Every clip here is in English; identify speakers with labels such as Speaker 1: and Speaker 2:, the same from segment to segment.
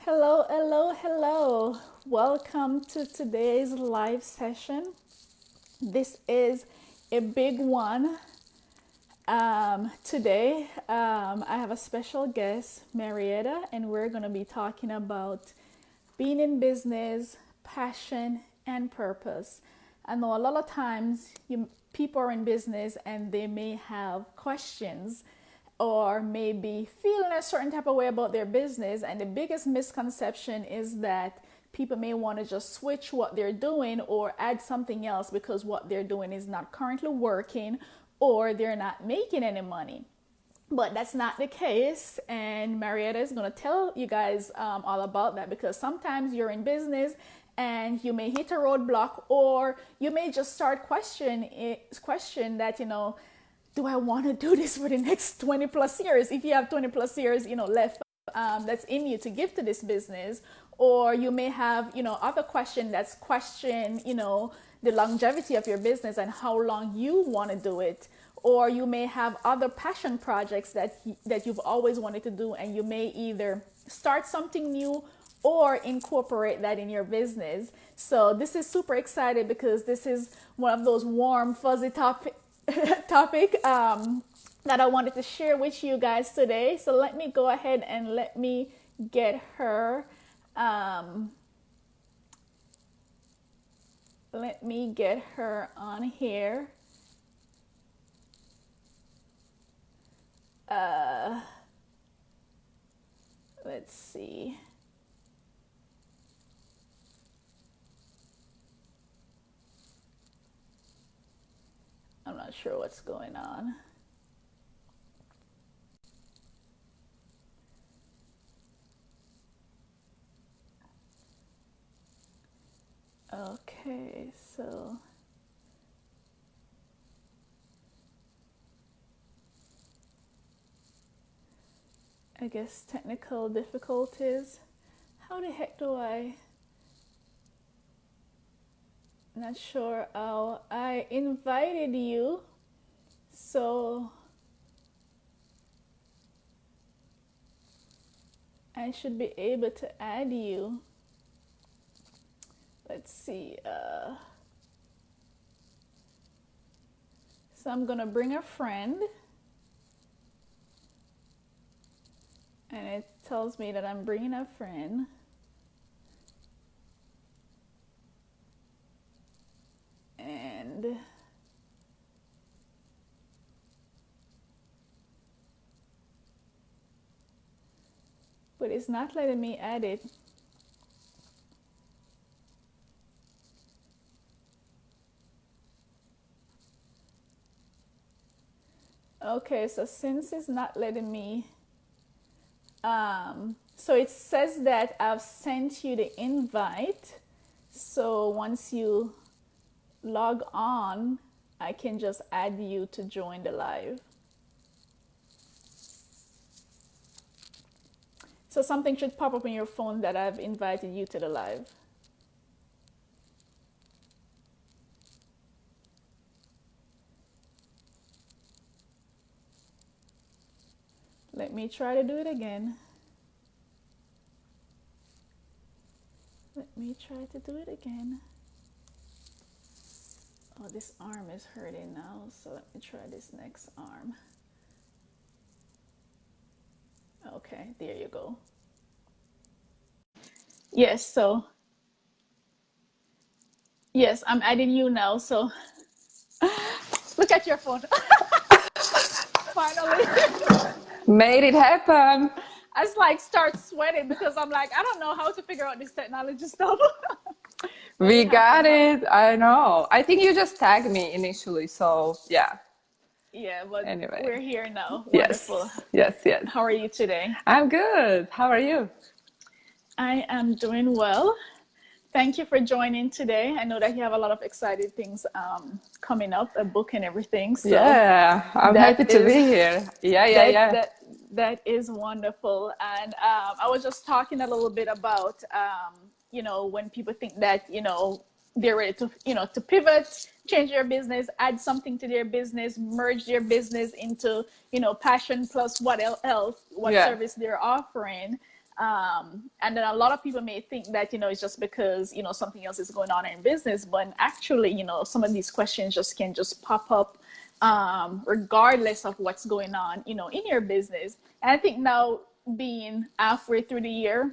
Speaker 1: Hello, hello, hello. Welcome to today's live session. This is a big one. Today, I have a special guest, Marieta, and we're going to be talking about being in business, passion, and purpose. I know a lot of times people are in business and they may have questions or maybe feeling a certain type of way about their business. And the biggest misconception is that people may want to just switch what they're doing or add something else because what they're doing is not currently working or they're not making any money. But that's not the case, and Marietta is going to tell you guys all about that, because sometimes you're in business and you may hit a roadblock, or you may just start question that, do I want to do this for the next 20 plus years? If you have 20 plus years, left, that's in you to give to this business. Or you may have, other question, the longevity of your business and how long you want to do it. Or you may have other passion projects that you've always wanted to do, and you may either start something new or incorporate that in your business. So this is super excited because this is one of those warm, fuzzy topic that I wanted to share with you guys today. So let me go ahead and let me get her. Let me get her on here. Let's see. I'm not sure what's going on. Okay, so I guess technical difficulties. How the heck do I? Not sure how. I invited you, so I should be able to add you. Let's see. So I'm gonna bring a friend, and it tells me that I'm bringing a friend. And but it's not letting me add it. Okay, so since it's not letting me, so it says that I've sent you the invite. So once you log on, I can just add you to join the live. So something should pop up on your phone that I've invited you to the live. Let me try to do it again. Let me try to do it again. Oh, this arm is hurting now, so let me try this next arm. Okay, there you go. Yes, so yes, I'm adding you now. So look at your phone. Finally.
Speaker 2: Made it happen.
Speaker 1: I just like start sweating because I'm like, I don't know how to figure out this technology stuff. But
Speaker 2: We
Speaker 1: it happened
Speaker 2: got
Speaker 1: now.
Speaker 2: it. I know. I think you just tagged me initially. So, yeah.
Speaker 1: Yeah, but
Speaker 2: Anyway.
Speaker 1: we're here now. Wonderful.
Speaker 2: Yes. Yes. Yes.
Speaker 1: How are you today?
Speaker 2: I'm good. How are you?
Speaker 1: I am doing well. Thank you for joining today. I know that you have a lot of exciting things coming up, a book and everything. So
Speaker 2: Yeah. I'm happy
Speaker 1: that
Speaker 2: to be
Speaker 1: is
Speaker 2: here. Yeah. Yeah.
Speaker 1: that
Speaker 2: Yeah.
Speaker 1: that that is wonderful. And I was just talking a little bit about when people think that they're ready to to pivot, change their business, add something to their business, merge their business into passion plus what else, what
Speaker 2: Yeah.
Speaker 1: service they're offering. And then a lot of people may think that, it's just because, something else is going on in business, but actually, some of these questions can just pop up, regardless of what's going on, in your business. And I think now, being halfway through the year,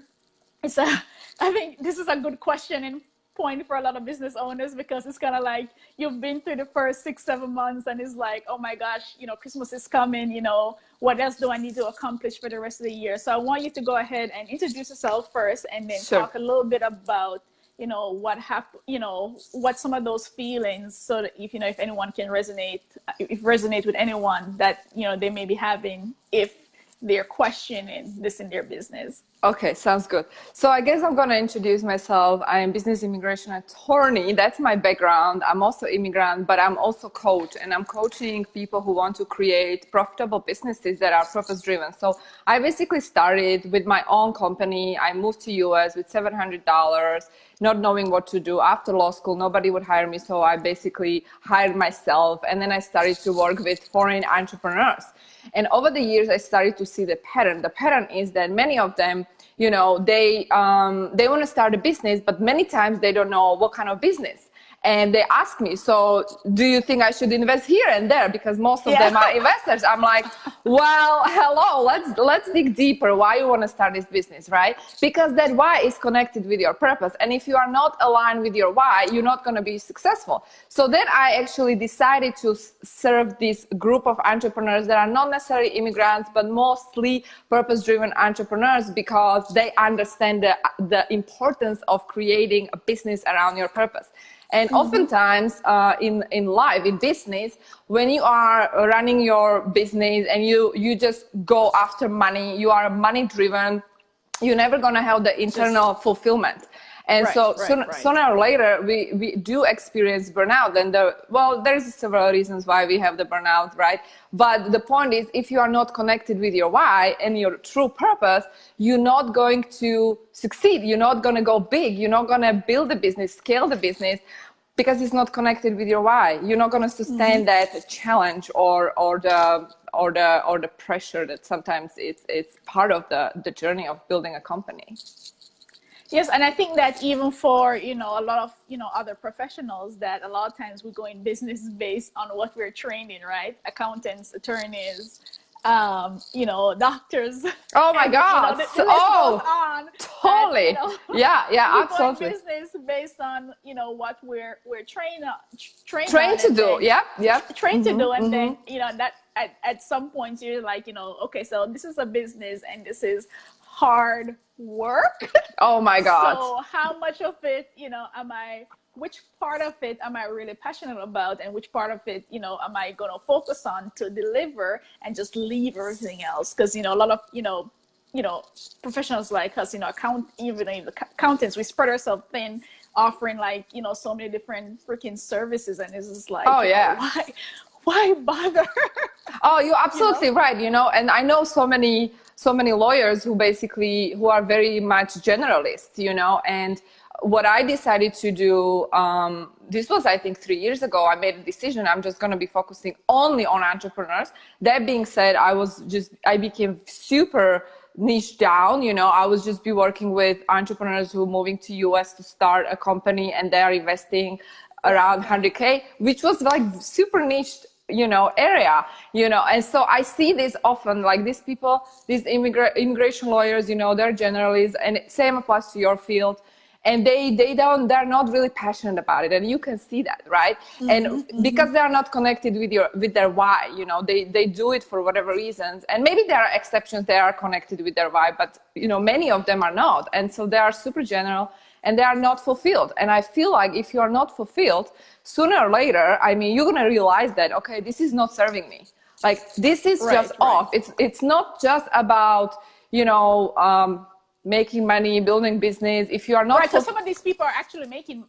Speaker 1: I think this is a good question and point for a lot of business owners, because it's kind of like you've been through the first 6-7 months and it's like, oh my gosh, Christmas is coming, what else do I need to accomplish for the rest of the year? So I want you to go ahead and introduce yourself first, and then
Speaker 2: Sure.
Speaker 1: talk a little bit about, what happened, what some of those feelings, so that if anyone can resonate with anyone that, they may be having, if they're questioning this in their business.
Speaker 2: Okay, sounds good. So I guess I'm going to introduce myself. I am business immigration attorney. That's my background. I'm also immigrant, but I'm also coach, and I'm coaching people who want to create profitable businesses that are purpose driven. So I basically started with my own company. I moved to US with $700, not knowing what to do. After law school, nobody would hire me. So I basically hired myself, and then I started to work with foreign entrepreneurs. And over the years, I started to see the pattern. The pattern is that many of them, they want to start a business, but many times they don't know what kind of business. And they ask me, so do you think I should invest here and there? Because most of them are investors. I'm like, well, hello, let's dig deeper. Why you want to start this business, right? Because that why is connected with your purpose. And if you are not aligned with your why, you're not going to be successful. So then I actually decided to serve this group of entrepreneurs that are not necessarily immigrants, but mostly purpose-driven entrepreneurs, because they understand the importance of creating a business around your purpose. And oftentimes in life, in business, when you are running your business and you just go after money, you are money driven, you're never going to have the internal fulfillment. And sooner or later, we do experience burnout. And there's several reasons why we have the burnout, right? But the point is, if you are not connected with your why and your true purpose, you're not going to succeed. You're not going to go big. You're not going to build the business, scale the business, because it's not connected with your why. You're not going to sustain that challenge or the pressure that sometimes it's part of the journey of building a company.
Speaker 1: Yes, and I think that even for, a lot of, other professionals, that a lot of times we go in business based on what we're trained in, right? Accountants, attorneys, doctors.
Speaker 2: Oh my God.
Speaker 1: The list goes on.
Speaker 2: Totally.
Speaker 1: And,
Speaker 2: yeah, absolutely.
Speaker 1: We go in business based on, what we're trained
Speaker 2: to do. Yep.
Speaker 1: Trained to do. And then, that at some point you're like, okay, so this is a business and this is hard work.
Speaker 2: Oh my God.
Speaker 1: So how much of it, which part of it am I really passionate about, and which part of it, am I going to focus on to deliver and just leave everything else? Because, a lot of, professionals like us, even accountants, we spread ourselves thin, offering so many different freaking services. And it's just like, why bother?
Speaker 2: Oh, you're absolutely right. And I know so many lawyers who are very much generalists, and what I decided to do, this was, I think, 3 years ago, I made a decision. I'm just going to be focusing only on entrepreneurs. That being said, I became super niche down. I was just be working with entrepreneurs who are moving to US to start a company, and they are investing around 100K, which was like super niche area, and so I see this often, like these people, these immigration lawyers, they're generalists, and same applies to your field, and they're not really passionate about it, and you can see that, right? And because they are not connected with their why, they do it for whatever reasons, and maybe there are exceptions, they are connected with their why, but many of them are not, and so they are super general and they are not fulfilled. And I feel like if you are not fulfilled, sooner or later, you're going to realize that, okay, this is not serving me. Like, this is just off. It's not just about, making money, building business. If you are not...
Speaker 1: Right, so some of these people are actually making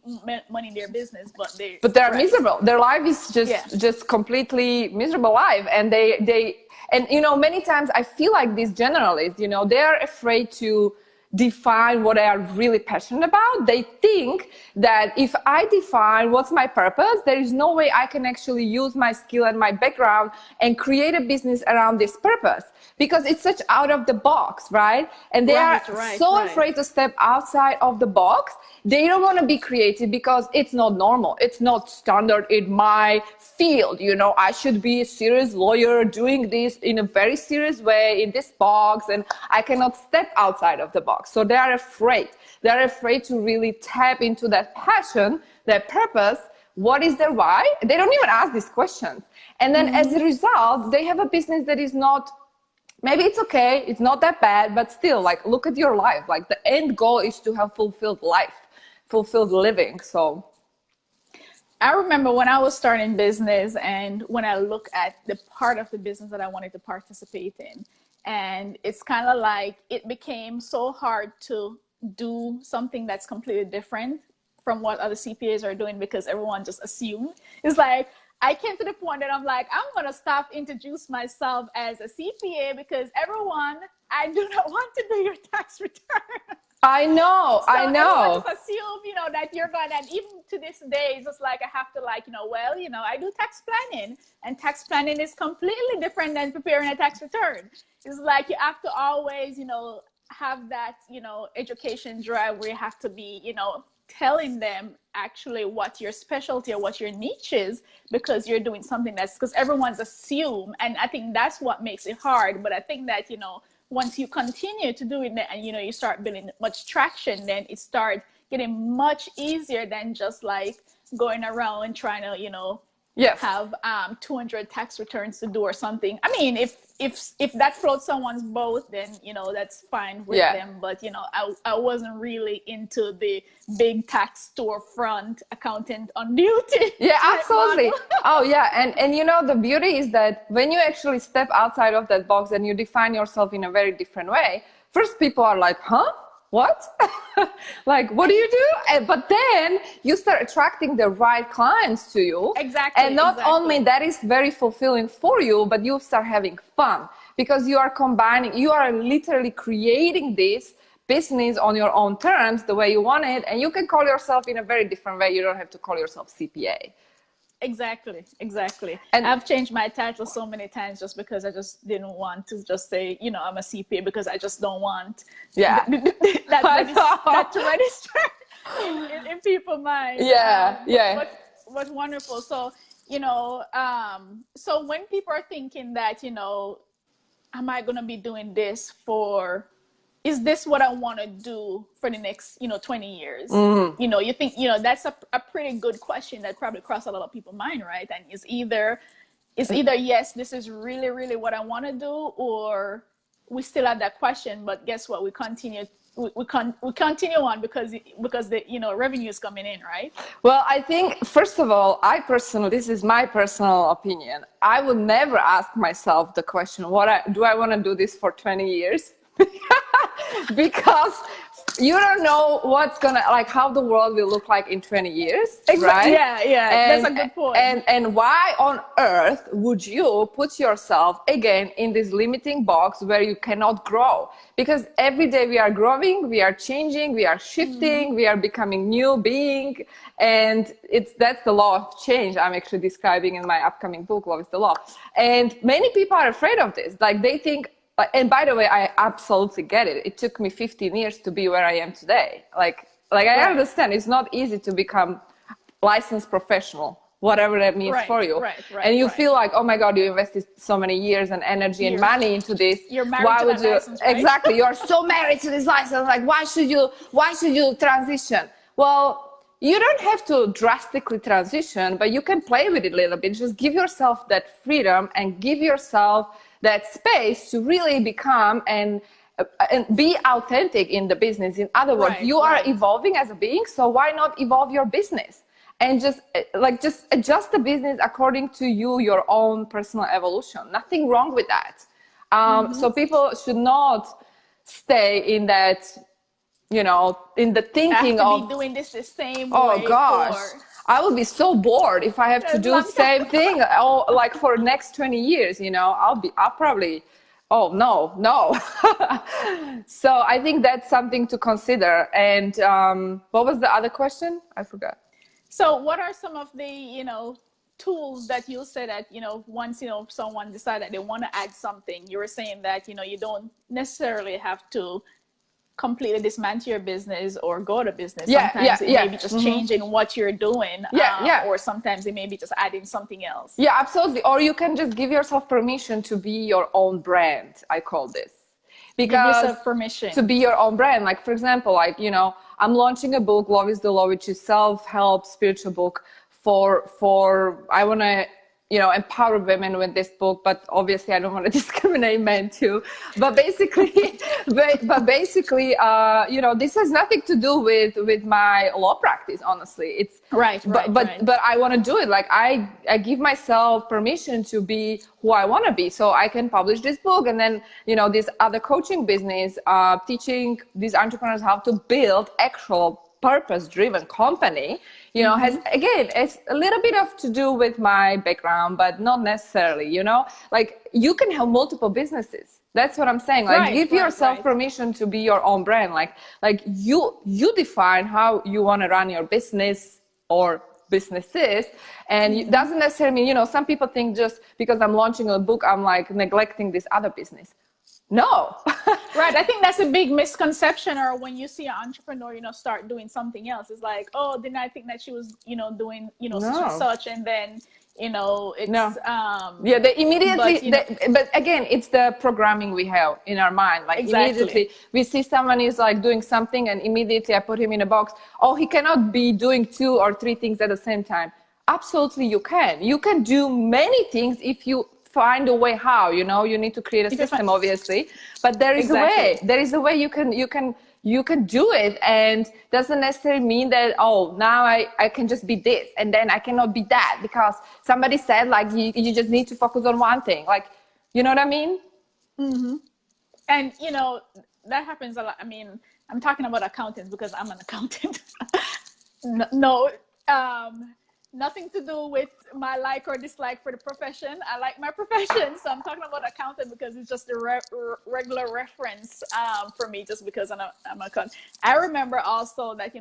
Speaker 1: money in their business, but
Speaker 2: they're miserable. Their life is just completely miserable life. And many times I feel like these generalists, they are afraid to define what they are really passionate about. They think that if I define what's my purpose, there is no way I can actually use my skill and my background and create a business around this purpose, because it's such out of the box, right? And they are so afraid to step outside of the box. They don't want to be creative because it's not normal. It's not standard in my field. You know, I should be a serious lawyer doing this in a very serious way in this box, and I cannot step outside of the box. So they are afraid. They're afraid to really tap into that passion, that purpose. What is their why? They don't even ask these questions. And then as a result, they have a business that is not, maybe it's okay, it's not that bad, but still, like, look at your life. Like, the end goal is to have fulfilled life, fulfilled living. So
Speaker 1: I remember when I was starting business, and when I look at the part of the business that I wanted to participate in, and it's kind of like it became so hard to do something that's completely different from what other CPAs are doing, because everyone just assumed. It's like, I came to the point that I'm like, I'm going to stop introduce myself as a CPA, because everyone, I do not want to do your tax return.
Speaker 2: I know,
Speaker 1: So
Speaker 2: I know.
Speaker 1: everyone just assume, that you're going to, and even to this day, it's just like, I have to I do tax planning, and tax planning is completely different than preparing a tax return. It's like, you have to always, have that, education drive where you have to be, telling them actually what your specialty or what your niche is, because you're doing something because everyone's assumed. And I think that's what makes it hard. But I think that, once you continue to do it and, you start building much traction, then it starts getting much easier than just like going around and trying to, have 200 tax returns to do or something. I mean, if that floats someone's boat, then that's fine with them. But I wasn't really into the big tax storefront accountant on duty.
Speaker 2: Yeah, absolutely. Oh yeah, and the beauty is that when you actually step outside of that box and you define yourself in a very different way, first people are like, huh? What? Like, what do you do? But then you start attracting the right clients to you.
Speaker 1: Exactly.
Speaker 2: And not only that is very fulfilling for you, but you start having fun, because you are combining, you are literally creating this business on your own terms, the way you want it. And you can call yourself in a very different way. You don't have to call yourself CPA.
Speaker 1: Exactly. And I've changed my title so many times just because I just didn't want to just say, I'm a CPA, because I just don't want that to register in people's minds. What's wonderful. So, so when people are thinking that, am I going to be doing this is this what I want to do for the next, 20 years? You think, that's a pretty good question that probably crossed a lot of people's mind, right? And it's either yes, this is really, really what I want to do, or we still have that question, but guess what? We continue on because the revenue is coming in, right?
Speaker 2: Well, I think, first of all, this is my personal opinion. I would never ask myself the question, do I want to do this for 20 years? Because you don't know how the world will look like in 20 years, right?
Speaker 1: Yeah, that's a good point.
Speaker 2: And why on earth would you put yourself again in this limiting box where you cannot grow? Because every day we are growing, we are changing, we are shifting, we are becoming new being, and that's the law of change I'm actually describing in my upcoming book, Love is the Law. And many people are afraid of this. Like, they think, and by the way, I absolutely get it. It took me 15 years to be where I am today. Like I understand it's not easy to become licensed professional, whatever that means for you. And you feel like, oh my God, you invested so many years and energy and money into this.
Speaker 1: You're married to that license, right?
Speaker 2: Exactly. You're so married to this license. Like, why should you transition? Well, you don't have to drastically transition, but you can play with it a little bit. Just give yourself that freedom and give yourself that space to really become and be authentic in the business. In other words, you are evolving as a being, so why not evolve your business and just adjust the business according to your own personal evolution. Nothing wrong with that. So people should not stay in that, in the thinking of
Speaker 1: doing this the same way.
Speaker 2: Oh gosh. I would be so bored if I have to do the same thing for next 20 years, I'll probably Oh, no, no. So I think that's something to consider. And what was the other question? I forgot.
Speaker 1: So what are some of the, tools that you say that, once, someone decide that they want to add something, you were saying that, you don't necessarily have to completely dismantle your business or go to business.
Speaker 2: Yeah, yeah,
Speaker 1: Sometimes it may
Speaker 2: yeah.
Speaker 1: be just changing what you're doing,
Speaker 2: Yeah, yeah.
Speaker 1: or sometimes it may be just adding something else.
Speaker 2: Yeah, absolutely. Or you can just give yourself permission to be your own brand, I call this.
Speaker 1: Give
Speaker 2: Because
Speaker 1: yourself permission.
Speaker 2: to be your own brand, like for example, like, I'm launching a book, Love is the Law, which is self-help spiritual book for I want to, empower women with this book, but obviously I don't want to discriminate men too. But basically, this has nothing to do with my law practice, honestly. It's
Speaker 1: Right.
Speaker 2: but I want to do it. Like I give myself permission to be who I want to be, so I can publish this book, and then this other coaching business, teaching these entrepreneurs how to build actual purpose-driven company. Has, again, it's a little bit of to do with my background, but not necessarily. Like you can have multiple businesses. That's what I'm saying. Like give yourself permission to be your own brand. Like you define how you want to run your business or businesses, and it doesn't necessarily mean, some people think just because I'm launching a book, I'm like neglecting this other business. No.
Speaker 1: Right. I think that's a big misconception. Or when you see an entrepreneur, start doing something else, it's like, oh, didn't I think that she was, doing, such and such, and then, it's
Speaker 2: no. Yeah, they immediately. But again, it's the programming we have in our mind. Like immediately we see someone is like doing something, and immediately I put him in a box. Oh, he cannot be doing 2 or 3 things at the same time. Absolutely, you can. You can do many things if you find a way how. You need to create a system, obviously, but there is a way. There is a way you can do it, and doesn't necessarily mean that, oh, now I can just be this and then I cannot be that because somebody said like you just need to focus on one thing. Like, you know what I mean?
Speaker 1: Mm-hmm. And that happens a lot. I mean, I'm talking about accountants because I'm an accountant. No, nothing to do with my like or dislike for the profession. I like my profession, so I'm talking about accountant because it's just a regular reference for me, just because I'm an accountant. I remember also that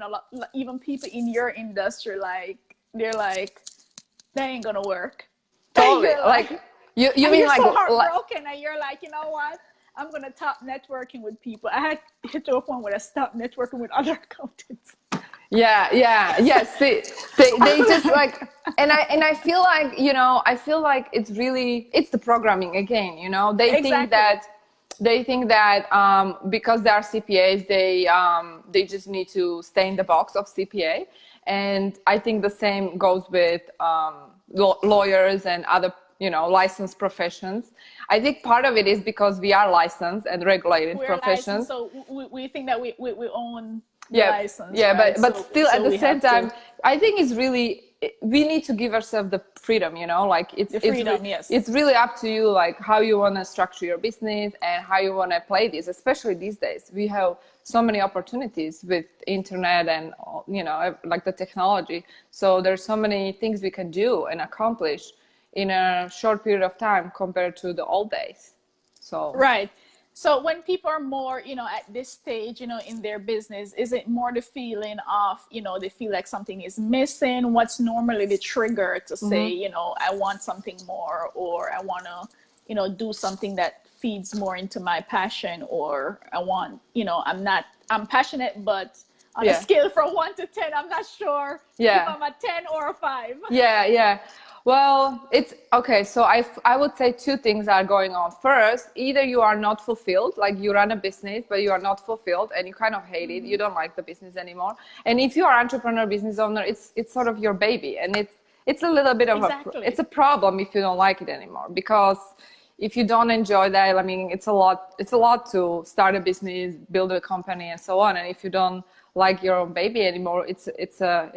Speaker 1: even people in your industry, like they're like, that ain't gonna work.
Speaker 2: Totally. Like you mean like
Speaker 1: so heartbroken, and you're like, you know what? I'm gonna stop networking with people. I had hit to a point where I stopped networking with other accountants.
Speaker 2: Yes. They just like, and I feel like, it's the programming again, they think that because they are CPAs, they just need to stay in the box of CPA. And I think the same goes with lawyers and other licensed professions. I think part of it is because we are licensed and regulated professions.
Speaker 1: So we think that we own license.
Speaker 2: Yeah, right? but still at the same time, I think it's really, we need to give ourselves the freedom, like it's really up to you, like how you want to structure your business and how you want to play this, especially these days. We have so many opportunities with internet and, like the technology. So there's so many things we can do and accomplish in a short period of time compared to the old days. So
Speaker 1: right. So when people are more, at this stage, in their business, is it more the feeling of, they feel like something is missing? What's normally the trigger to say, I want something more, or I want to, do something that feeds more into my passion, or I want, I'm passionate, but on a scale from 1 to 10, I'm not sure if I'm a 10 or a 5.
Speaker 2: Yeah. Well, it's okay. So I would say 2 things are going on. First, either you are not fulfilled, like you run a business, but you are not fulfilled and you kind of hate it. You don't like the business anymore. And if you are entrepreneur, business owner, it's sort of your baby, and it's a little bit of it's a problem if you don't like it anymore, because if you don't enjoy that, I mean, it's a lot to start a business, build a company, and so on. And if you don't like your own baby anymore, it's a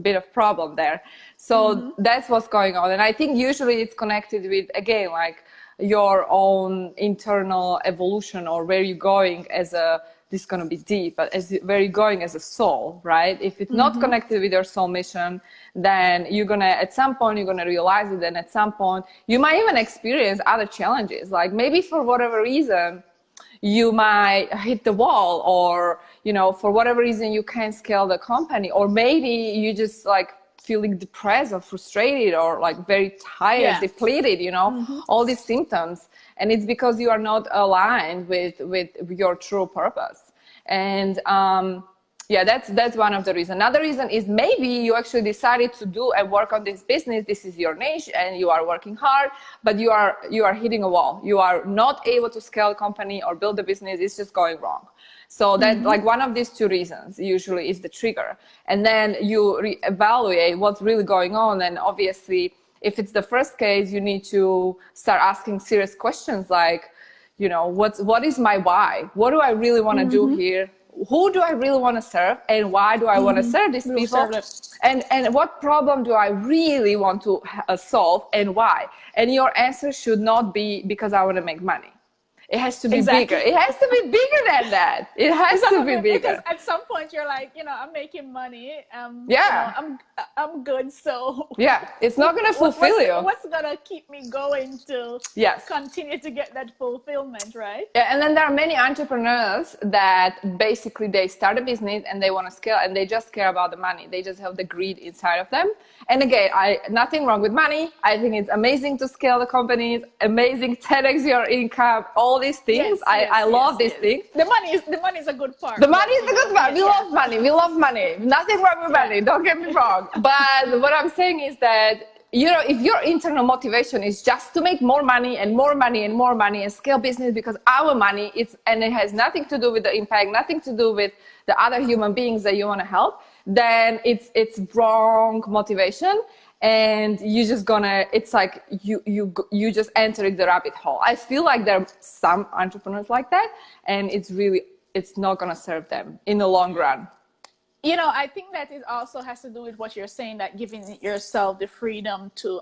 Speaker 2: bit of problem there. So that's what's going on. And I think usually it's connected with, again, like your own internal evolution, or where you're going as a, this is going to be deep, but as where you're going as a soul, right? If it's not connected with your soul mission, then you're going to, at some point, you're going to realize it. And at some point, you might even experience other challenges. Like maybe for whatever reason, you might hit the wall, or, you know, for whatever reason, you can't scale the company, or maybe you just like feeling depressed or frustrated, or like very tired, depleted, you know, all these symptoms. And it's because you are not aligned with your true purpose. And yeah, that's one of the reasons. Another reason is maybe you actually decided to do and work on this business. This is your niche and you are working hard, but you are hitting a wall. You are not able to scale a company or build a business. It's just going wrong. So that like one of these two reasons usually is the trigger. And then you reevaluate what's really going on. And obviously, if it's the first case, you need to start asking serious questions like, you know, what is my why? What do I really want to do here? Who do I really want to serve, and why do I want to serve these people? And what problem do I really want to solve, and why? And your answer should not be because I want to make money. It has to be bigger. It has to be bigger than that. It has to be bigger.
Speaker 1: Because at some point you're like, you know, I'm making money.
Speaker 2: Yeah.
Speaker 1: You know, I'm good. So
Speaker 2: yeah, it's not going to fulfill you.
Speaker 1: What's going to keep me going to continue to get that fulfillment, right?
Speaker 2: Yeah, and then there are many entrepreneurs that basically they start a business and they want to scale, and they just care about the money. They just have the greed inside of them. And again, nothing wrong with money. I think it's amazing to scale the companies, amazing 10x your income, all these things. I love these things.
Speaker 1: The money is a good part.
Speaker 2: The money is the good part. We love money. We love money. Nothing wrong with money. Don't get me wrong. But what I'm saying is that, you know, if your internal motivation is just to make more money and more money and more money and scale business because our money is, and it has nothing to do with the impact, nothing to do with the other human beings that you want to help, then it's wrong motivation. And you just gonna, it's like you just entering the rabbit hole. I feel like there are some entrepreneurs like that, and it's not gonna serve them in the long run.
Speaker 1: You know, I think that it also has to do with what you're saying, that giving yourself the freedom to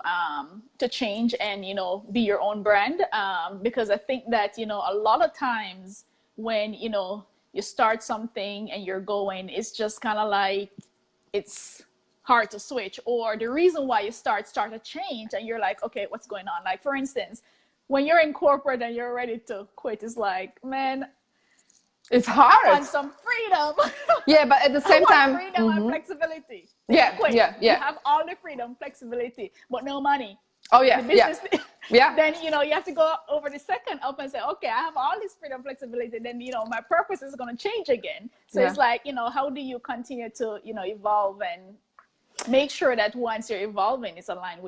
Speaker 1: change and, you know, be your own brand. Because I think that, you know, a lot of times when, you know, you start something and you're going, it's just kind of like, it's hard to switch, or the reason why you start to change and you're like, okay, what's going on? Like, for instance, when you're in corporate and you're ready to quit, it's like, man,
Speaker 2: it's hard.
Speaker 1: I want some freedom.
Speaker 2: Yeah, but at the same time,
Speaker 1: freedom and flexibility.
Speaker 2: Yeah.
Speaker 1: You have all the freedom, flexibility, but no money.
Speaker 2: Oh yeah,
Speaker 1: the business,
Speaker 2: yeah.
Speaker 1: Then, you know, you have to go over the second up and say, okay, I have all this freedom, flexibility. Then, you know, my purpose is going to change again. So it's like, you know, how do you continue to, you know, evolve and make sure that once you're evolving, it's aligned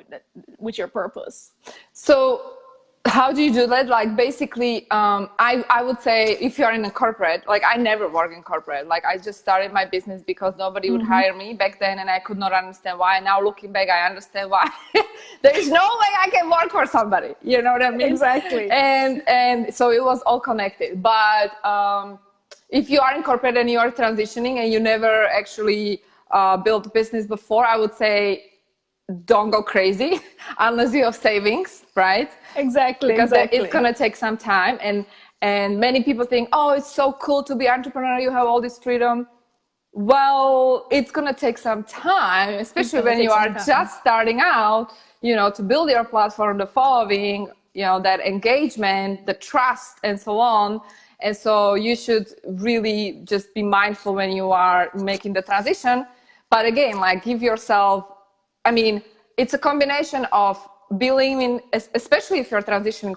Speaker 1: with your purpose? So
Speaker 2: how do you do that? Like, basically, I would say if you're in a corporate, like I never work in corporate. Like I just started my business because nobody would hire me back then, and I could not understand why. Now looking back, I understand why. There is no way I can work for somebody. You know what I mean?
Speaker 1: Exactly.
Speaker 2: And so it was all connected. But if you are in corporate and you are transitioning and you never actually built a business before, I would say don't go crazy unless you have savings, right?
Speaker 1: Exactly.
Speaker 2: Because it's going to take some time. And many people think, oh, it's so cool to be entrepreneur. You have all this freedom. Well, it's going to take some time, especially when you are just starting out, you know, to build your platform, the following, you know, that engagement, the trust, and so on. And so you should really just be mindful when you are making the transition. But again, like, give yourself, I mean, it's a combination of believing, especially if you're transitioning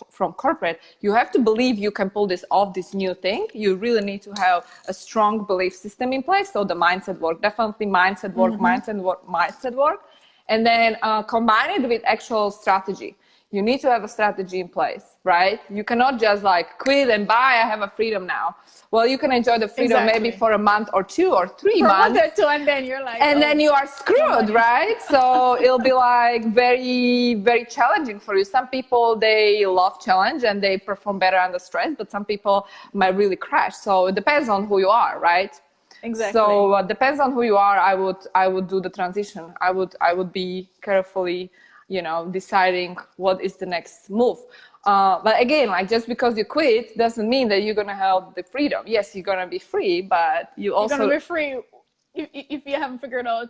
Speaker 2: from corporate, you have to believe you can pull this off, this new thing. You really need to have a strong belief system in place. So the mindset work, definitely mindset work. And then combine it with actual strategy. You need to have a strategy in place, right? You cannot just like quit and bye, I have a freedom now. Well, you can enjoy the freedom maybe for a month or 2 or 3 months.
Speaker 1: For a month or 2, and then you're like...
Speaker 2: And then you are screwed, right? So it'll be like very, very challenging for you. Some people, they love challenge and they perform better under stress, but some people might really crash. So it depends on who you are, right?
Speaker 1: Exactly.
Speaker 2: So depends on who you are. I would do the transition. I would be carefully, you know, deciding what is the next move. But again, like just because you quit doesn't mean that you're going to have the freedom. Yes, you're going to be free, but
Speaker 1: You're going to be free if you haven't figured out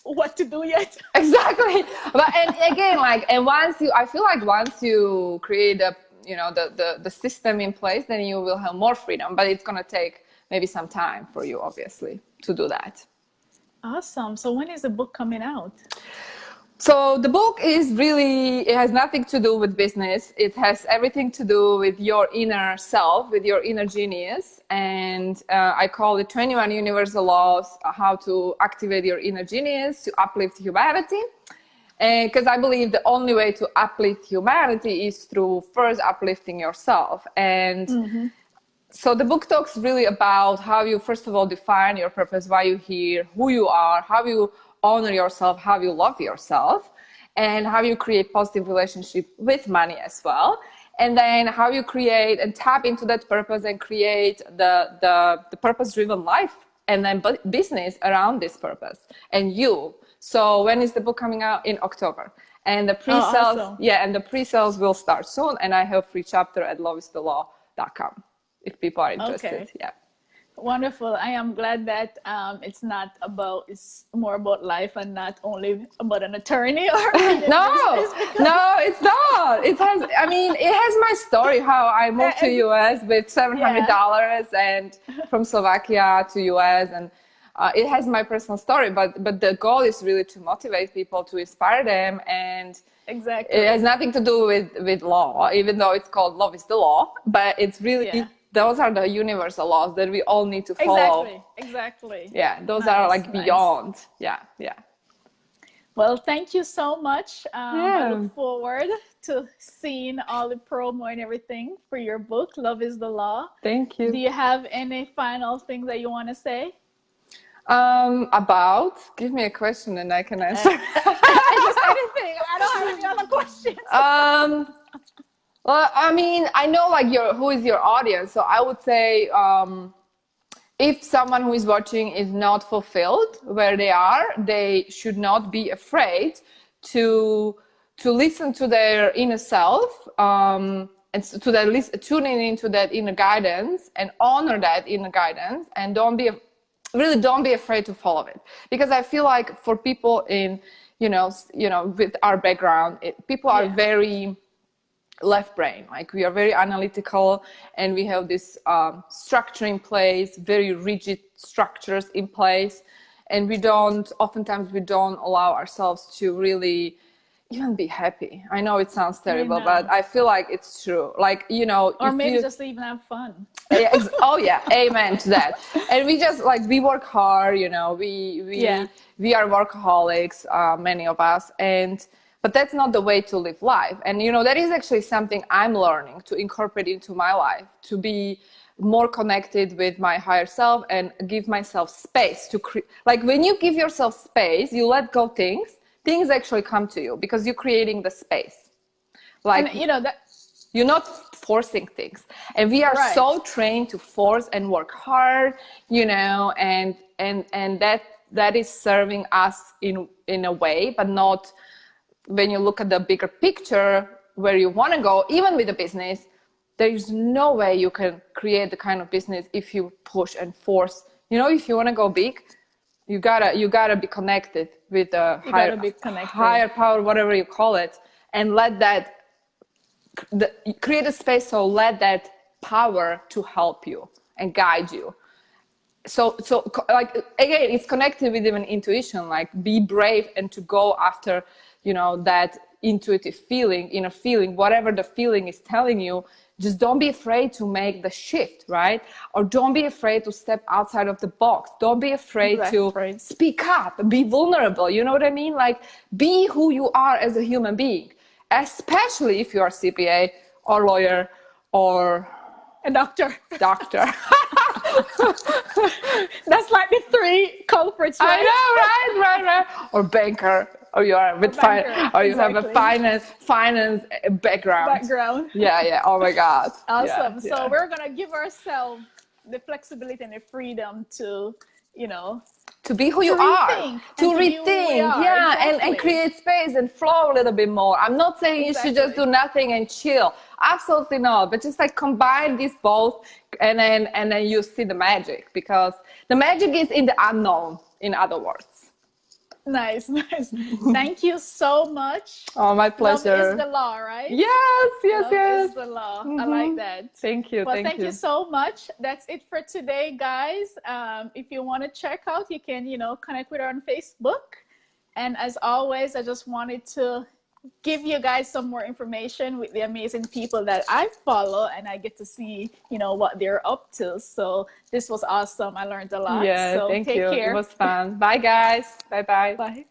Speaker 1: what to do yet.
Speaker 2: Exactly. But and again, like, and I feel like once you create the system in place, then you will have more freedom, but it's going to take maybe some time for you, obviously, to do that.
Speaker 1: Awesome. So when is the book coming out?
Speaker 2: So the book it has nothing to do with business. It has everything to do with your inner self, with your inner genius. And I call it 21 Universal Laws, how to activate your inner genius to uplift humanity. Because I believe the only way to uplift humanity is through first uplifting yourself. And so the book talks really about how you, first of all, define your purpose, why you're here, who you are, how you honor yourself, how you love yourself, and how you create positive relationship with money as well. And then how you create and tap into that purpose and create the purpose-driven life and then business around this purpose and you. So when is the book coming out? In October. And the pre-sales,
Speaker 1: awesome.
Speaker 2: and the pre-sales will start soon. And I have free chapter at loveisthelaw.com if people are interested.
Speaker 1: Okay.
Speaker 2: Yeah.
Speaker 1: Wonderful. I am glad that it's more about life and not only about an attorney or
Speaker 2: no, it's not. It has my story, how I moved to US with $700 and from Slovakia to US, and it has my personal story, but the goal is really to motivate people, to inspire them, and
Speaker 1: exactly.
Speaker 2: It has nothing to do with law, even though it's called Love is the Law, but it's really those are the universal laws that we all need to follow.
Speaker 1: Exactly.
Speaker 2: Yeah, those are like beyond. Yeah.
Speaker 1: Well, thank you so much. I look forward to seeing all the promo and everything for your book, Love is the Law.
Speaker 2: Thank you.
Speaker 1: Do you have any final things that you want to say?
Speaker 2: Give me a question and I can answer.
Speaker 1: Just anything. I don't have any other questions.
Speaker 2: Well, I know who is your audience. So I would say, if someone who is watching is not fulfilled where they are, they should not be afraid to listen to their inner self, and tuning into that inner guidance and honor that inner guidance, and don't be afraid to follow it. Because I feel like for people in, with our background, people are very left brain, like we are very analytical and we have this structure in place, very rigid structures in place, and oftentimes we don't allow ourselves to really even be happy. I know it sounds terrible, but I feel like it's true. Like,
Speaker 1: or maybe just even have fun.
Speaker 2: Amen to that. And we just we work hard, we are workaholics, many of us, but that's not the way to live life. And, that is actually something I'm learning to incorporate into my life, to be more connected with my higher self and give myself space to when you give yourself space, you let go things actually come to you because you're creating the space. You're not forcing things. And we are so trained to force and work hard, and that is serving us in a way, but not when you look at the bigger picture where you want to go. Even with a business, there is no way you can create the kind of business if you push and force. If you want to go big, you gotta be connected with a higher power, whatever you call it, and let that create a space. So let that power to help you and guide you. So again, it's connected with even intuition. Be brave and to go after that intuitive inner feeling, whatever the feeling is telling you. Just don't be afraid to make the shift, right? Or don't be afraid to step outside of the box. Don't be afraid to speak up, be vulnerable. You know what I mean? Be who you are as a human being, especially if you are CPA or lawyer or
Speaker 1: a doctor.
Speaker 2: That's
Speaker 1: like the three culprits, right?
Speaker 2: I know, right. Or banker. Or you are with or you have a finance background. Yeah. Oh my God.
Speaker 1: Awesome. We're gonna give ourselves the flexibility and the freedom to,
Speaker 2: to be who
Speaker 1: To
Speaker 2: you are,
Speaker 1: rethink
Speaker 2: to
Speaker 1: and to be who we
Speaker 2: rethink,
Speaker 1: are.
Speaker 2: yeah, and
Speaker 1: Exactly.
Speaker 2: create space and flow a little bit more. I'm not saying you should just
Speaker 1: Exactly.
Speaker 2: do nothing and chill. Absolutely not. But just like combine these both, and then you see the magic, because the magic is in the unknown, in other words.
Speaker 1: Nice, nice. Thank you so much.
Speaker 2: Oh, my
Speaker 1: Love is the
Speaker 2: pleasure.
Speaker 1: law, right?
Speaker 2: Yes, yes,
Speaker 1: Love
Speaker 2: yes.
Speaker 1: is the law. I like
Speaker 2: Mm-hmm.
Speaker 1: that.
Speaker 2: Thank you,
Speaker 1: Well,
Speaker 2: thank
Speaker 1: thank you
Speaker 2: you.
Speaker 1: so much. That's it for today, guys. If you want to check out, you can, connect with her on Facebook. And as always, I just wanted to give you guys some more information with the amazing people that I follow, and I get to see, what they're up to. So this was awesome. I learned a lot.
Speaker 2: Yeah,
Speaker 1: So
Speaker 2: thank
Speaker 1: take
Speaker 2: you. It
Speaker 1: care.
Speaker 2: was fun. Bye, guys. Bye bye.
Speaker 1: Bye.